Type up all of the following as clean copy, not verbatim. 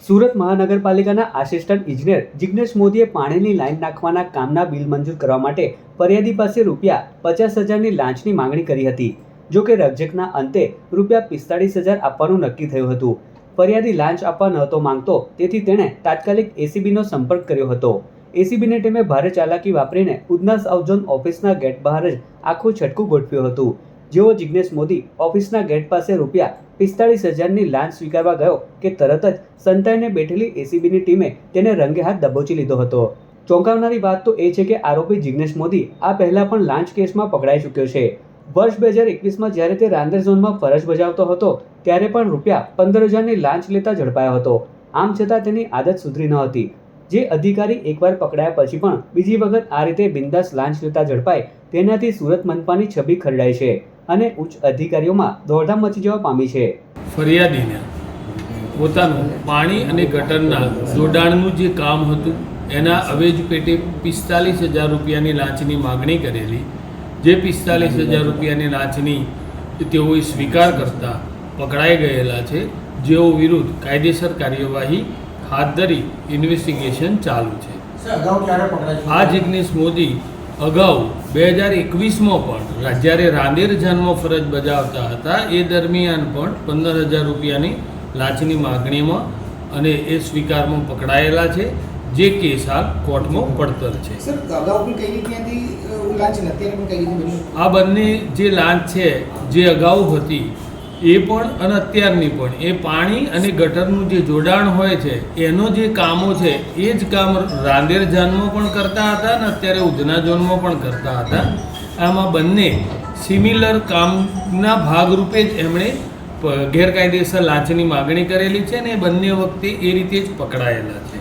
સુરત મહાનગરપાલિકાના આસિસ્ટન્ટ ઇજનેર જિગ્નેશ મોદીએ પાણીની લાઇન નાખવાના કામના બિલ મંજૂર કરવા માટે ફરિયાદી પાસે ₹50,000ની લાંચની માંગણી કરી હતી। જો કે રકઝકના અંતે ₹45,000 આપવાનું નક્કી થયું હતું। ફરિયાદી લાંચ આપવા નહોતો માંગતો, તેથી તેણે તાત્કાલિક એસીબીનો સંપર્ક કર્યો હતો। એસીબીની ટીમે ભારે ચાલાકી વાપરીને ઉધના સાઉથ ઝોન ઓફિસના ગેટ બહાર જ આખું છટકું ગોઠવ્યું હતું। જેવો જિગ્નેશ મોદી ઓફિસના ગેટ પાસે ₹45,000ની લાંચ સ્વીકારવા ગયો કે તરત જ સંતાઈને બેઠેલી એસીબીની ટીમે તેને રંગે હાથ દબોચી લીધો હતો। ચોંકાવનારી વાત તો એ છે કે આરોપી જિગ્નેશ મોદી આ પહેલા પણ લાંચ કેસમાં પકડાઈ ચૂક્યો છે। વર્ષ 2021માં જ્યારે તે રાંદેર ઝોનમાં ફરજ બજાવતો હતો ત્યારે પણ ₹15,000ની લાંચ લેતા ઝડપાયો હતો। આમ છતાં તેની આદત સુધરી ન હતી। જે અધિકારી એકવાર પકડાયા પછી પણ બીજી વખત આ રીતે બિંદાસ લાંચ લેતા ઝડપાય તેનાથી સુરત મનપાની છબી ખરડાય છે અને ઉચ્ચ અધિકારીઓમાં દોડધામ મચી જવા પામી છે। ફરિયાદીને પોતાનું પાણી અને ગટરના જોડાણનું જે કામ હતું એના અવેજ પેટે ₹45,000ની લાંચની માગણી કરેલી। જે ₹45,000ની લાંચની તેઓએ સ્વીકાર કરતા પકડાઈ ગયેલા છે, જેઓ વિરુદ્ધ કાયદેસર કાર્યવાહી હાથ ધરી ઇન્વેસ્ટિગેશન ચાલુ છે। આ જિગ્નેશ મોદી અગાઉ 2021માં પણ જ્યારે રાંદેર ઝોનમાં ફરજ બજાવતા હતા એ દરમિયાન પણ ₹15,000ની લાંચની માગણીમાં અને એ સ્વીકારમાં પકડાયેલા છે, જે કેસ હાલ કોર્ટમાં પડતર છે। આ બંને જે લાંચ છે જે અગાઉ હતી એ પણ અને અત્યારની પણ એ પાણી અને ગટરનું જે જોડાણ હોય છે એનો જે કામો છે એ જ કામ રાંદેર ઝોનમાં પણ કરતા હતા અને અત્યારે ઉધના ઝોનમાં પણ કરતા હતા। આમાં બંને સિમિલર કામના ભાગરૂપે જ એમણે ગેરકાયદેસર લાંચની માગણી કરેલી છે અને એ બંને વખતે એ રીતે જ પકડાયેલા છે।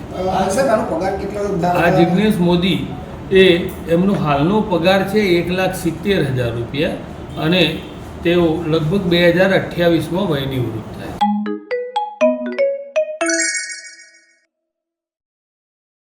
આ જિગ્નેશ મોદી એમનો હાલનો પગાર છે ₹1,70,000 અને તેઓ લગભગ 2028માં વયનિવૃત્ત થાય।